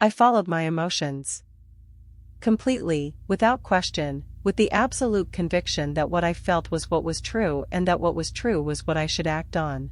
I followed my emotions. Completely, without question, with the absolute conviction that what I felt was what was true and that what was true was what I should act on.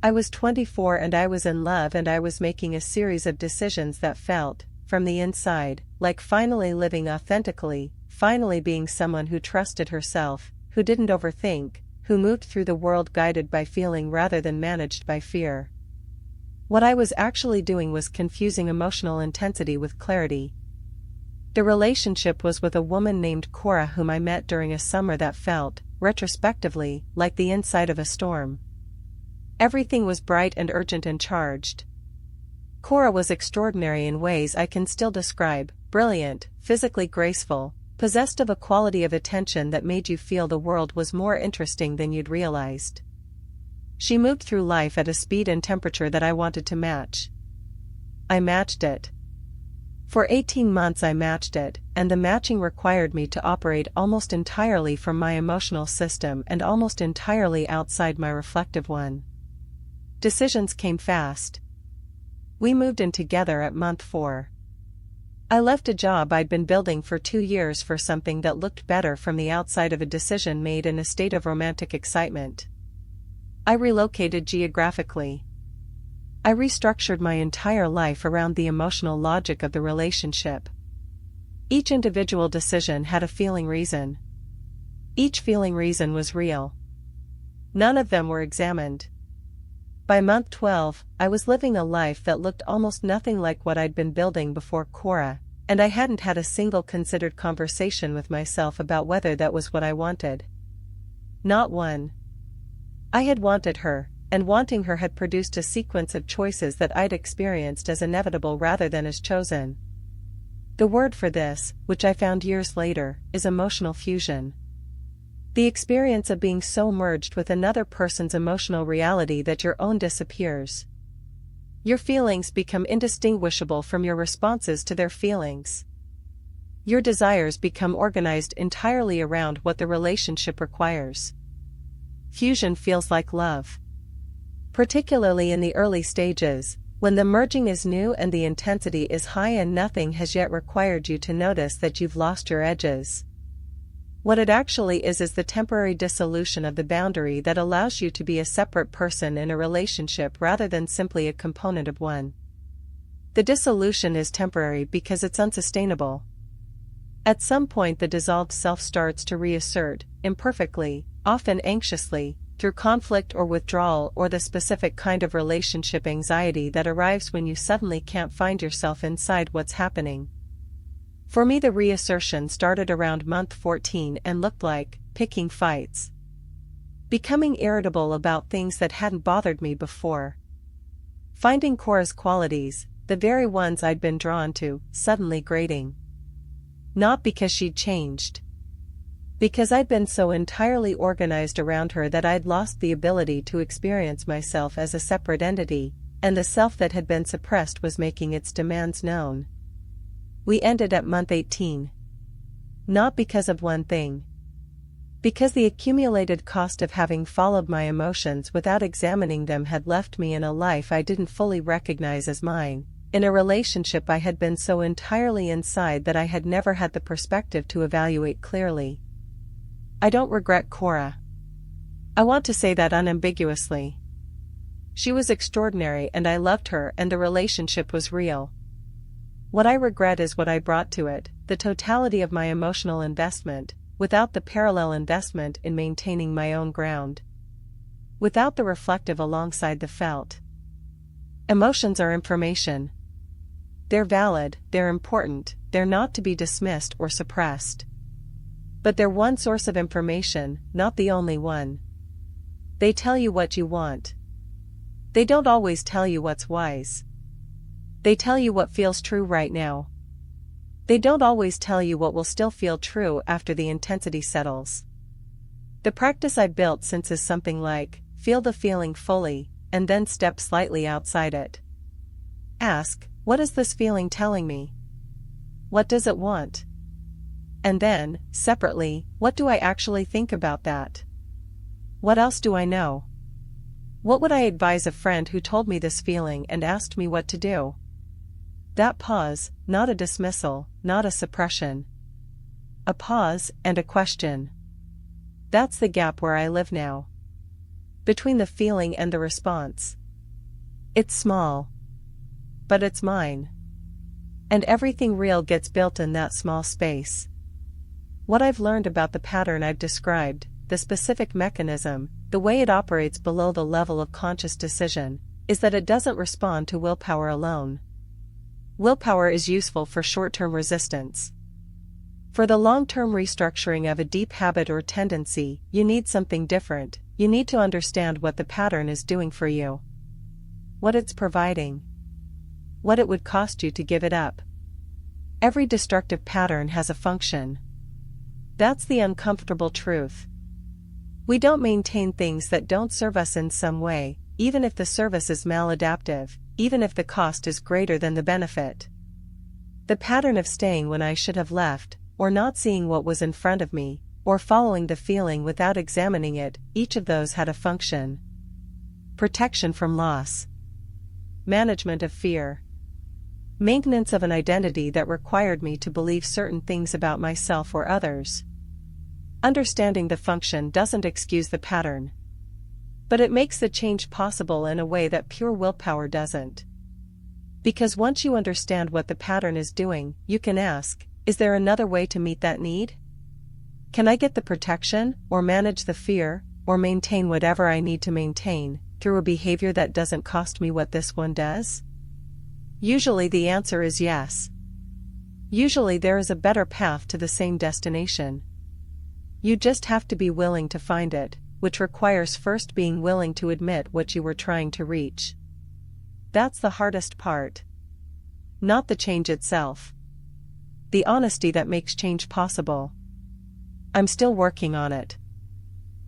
I was 24 and I was in love and I was making a series of decisions that felt, from the inside, like finally living authentically, finally being someone who trusted herself, who didn't overthink, who moved through the world guided by feeling rather than managed by fear. What I was actually doing was confusing emotional intensity with clarity. The relationship was with a woman named Cora whom I met during a summer that felt, retrospectively, like the inside of a storm. Everything was bright and urgent and charged. Cora was extraordinary in ways I can still describe, brilliant, physically graceful, possessed of a quality of attention that made you feel the world was more interesting than you'd realized. She moved through life at a speed and temperature that I wanted to match. I matched it. For 18 months I matched it, and the matching required me to operate almost entirely from my emotional system and almost entirely outside my reflective one. Decisions came fast. We moved in together at month 4. I left a job I'd been building for 2 years for something that looked better from the outside of a decision made in a state of romantic excitement. I relocated geographically. I restructured my entire life around the emotional logic of the relationship. Each individual decision had a feeling reason. Each feeling reason was real. None of them were examined. By month 12, I was living a life that looked almost nothing like what I'd been building before Cora, and I hadn't had a single considered conversation with myself about whether that was what I wanted. Not one. I had wanted her, and wanting her had produced a sequence of choices that I'd experienced as inevitable rather than as chosen. The word for this, which I found years later, is emotional fusion. The experience of being so merged with another person's emotional reality that your own disappears. Your feelings become indistinguishable from your responses to their feelings. Your desires become organized entirely around what the relationship requires. Fusion feels like love. Particularly in the early stages, when the merging is new and the intensity is high and nothing has yet required you to notice that you've lost your edges. What it actually is the temporary dissolution of the boundary that allows you to be a separate person in a relationship rather than simply a component of one. The dissolution is temporary because it's unsustainable. At some point the dissolved self starts to reassert, imperfectly, often anxiously, through conflict or withdrawal or the specific kind of relationship anxiety that arrives when you suddenly can't find yourself inside what's happening. For me the reassertion started around month 14 and looked like picking fights. Becoming irritable about things that hadn't bothered me before. Finding Cora's qualities, the very ones I'd been drawn to, suddenly grating. Not because she'd changed. Because I'd been so entirely organized around her that I'd lost the ability to experience myself as a separate entity, and the self that had been suppressed was making its demands known. We ended at month 18. Not because of one thing. Because the accumulated cost of having followed my emotions without examining them had left me in a life I didn't fully recognize as mine, in a relationship I had been so entirely inside that I had never had the perspective to evaluate clearly. I don't regret Cora. I want to say that unambiguously. She was extraordinary and I loved her and the relationship was real. What I regret is what I brought to it, the totality of my emotional investment, without the parallel investment in maintaining my own ground. Without the reflective alongside the felt. Emotions are information. They're valid, they're important, they're not to be dismissed or suppressed. But they're one source of information, not the only one. They tell you what you want. They don't always tell you what's wise. They tell you what feels true right now. They don't always tell you what will still feel true after the intensity settles. The practice I've built since is something like, feel the feeling fully, and then step slightly outside it. Ask, what is this feeling telling me? What does it want? And then, separately, what do I actually think about that? What else do I know? What would I advise a friend who told me this feeling and asked me what to do? That pause, not a dismissal, not a suppression. A pause and a question. That's the gap where I live now. Between the feeling and the response. It's small. But it's mine. And everything real gets built in that small space. What I've learned about the pattern I've described, the specific mechanism, the way it operates below the level of conscious decision, is that it doesn't respond to willpower alone. Willpower is useful for short-term resistance. For the long-term restructuring of a deep habit or tendency, you need something different. You need to understand what the pattern is doing for you. What it's providing. What it would cost you to give it up. Every destructive pattern has a function. That's the uncomfortable truth. We don't maintain things that don't serve us in some way, even if the service is maladaptive, even if the cost is greater than the benefit. The pattern of staying when I should have left, or not seeing what was in front of me, or following the feeling without examining it, each of those had a function. Protection from loss. Management of fear. Maintenance of an identity that required me to believe certain things about myself or others. Understanding the function doesn't excuse the pattern. But it makes the change possible in a way that pure willpower doesn't. Because once you understand what the pattern is doing, you can ask, is there another way to meet that need? Can I get the protection, or manage the fear, or maintain whatever I need to maintain, through a behavior that doesn't cost me what this one does? Usually the answer is yes. Usually there is a better path to the same destination. You just have to be willing to find it, which requires first being willing to admit what you were trying to reach. That's the hardest part. Not the change itself. The honesty that makes change possible. I'm still working on it.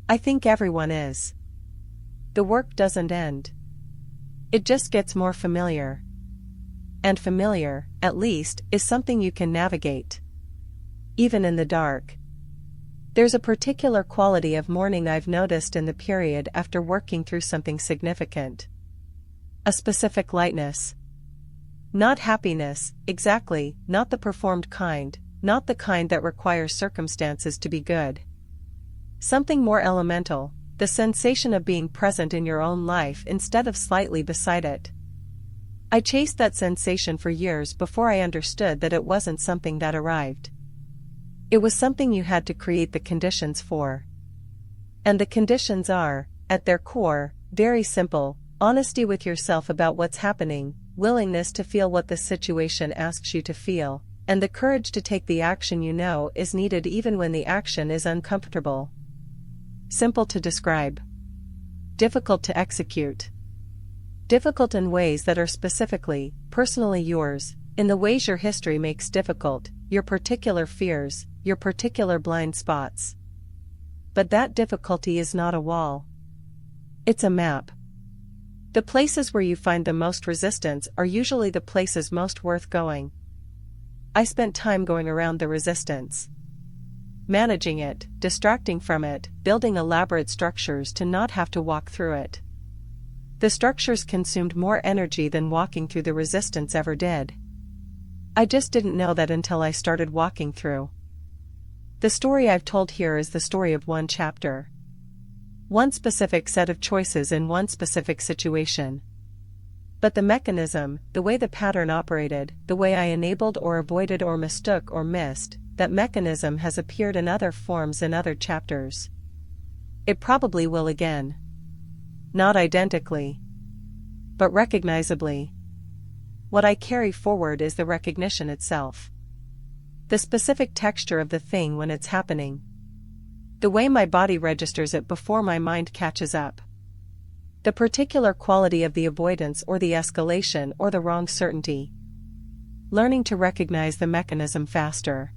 I think everyone is. The work doesn't end. It just gets more familiar. And familiar, at least, is something you can navigate. Even in the dark. There's a particular quality of mourning I've noticed in the period after working through something significant. A specific lightness. Not happiness, exactly, not the performed kind, not the kind that requires circumstances to be good. Something more elemental, the sensation of being present in your own life instead of slightly beside it. I chased that sensation for years before I understood that it wasn't something that arrived. It was something you had to create the conditions for. And the conditions are, at their core, very simple: honesty with yourself about what's happening, willingness to feel what the situation asks you to feel, and the courage to take the action you know is needed even when the action is uncomfortable. Simple to describe. Difficult to execute. Difficult in ways that are specifically, personally yours, in the ways your history makes difficult, your particular fears, your particular blind spots. But that difficulty is not a wall. It's a map. The places where you find the most resistance are usually the places most worth going. I spent time going around the resistance. Managing it, distracting from it, building elaborate structures to not have to walk through it. The structures consumed more energy than walking through the resistance ever did. I just didn't know that until I started walking through. The story I've told here is the story of one chapter. One specific set of choices in one specific situation. But the mechanism, the way the pattern operated, the way I enabled or avoided or mistook or missed, that mechanism has appeared in other forms in other chapters. It probably will again. Not identically. But recognizably. What I carry forward is the recognition itself. The specific texture of the thing when it's happening. The way my body registers it before my mind catches up. The particular quality of the avoidance or the escalation or the wrong certainty. Learning to recognize the mechanism faster.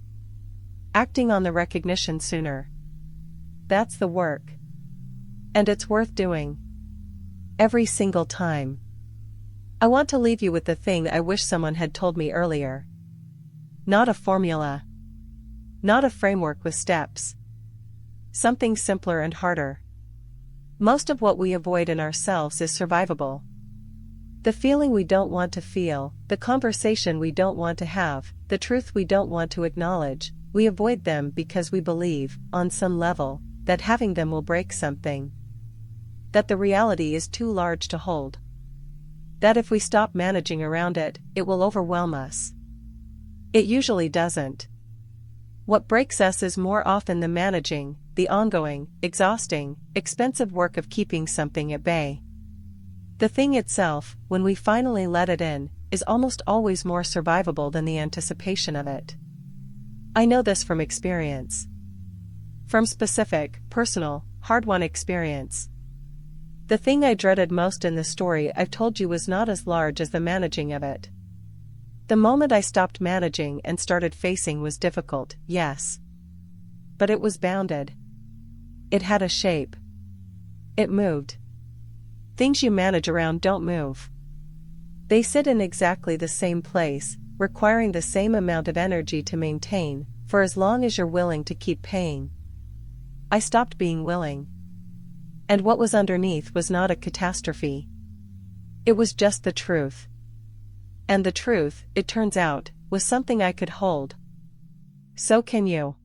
Acting on the recognition sooner. That's the work. And it's worth doing. Every single time. I want to leave you with the thing I wish someone had told me earlier. Not a formula. Not a framework with steps. Something simpler and harder. Most of what we avoid in ourselves is survivable. The feeling we don't want to feel, the conversation we don't want to have, the truth we don't want to acknowledge, we avoid them because we believe, on some level, that having them will break something. That the reality is too large to hold. That if we stop managing around it, it will overwhelm us. It usually doesn't. What breaks us is more often the managing, the ongoing, exhausting, expensive work of keeping something at bay. The thing itself, when we finally let it in, is almost always more survivable than the anticipation of it. I know this from experience. From specific, personal, hard-won experience. The thing I dreaded most in the story I've told you was not as large as the managing of it. The moment I stopped managing and started facing was difficult, yes. But it was bounded. It had a shape. It moved. Things you manage around don't move. They sit in exactly the same place, requiring the same amount of energy to maintain, for as long as you're willing to keep paying. I stopped being willing. And what was underneath was not a catastrophe. It was just the truth. And the truth, it turns out, was something I could hold. So can you.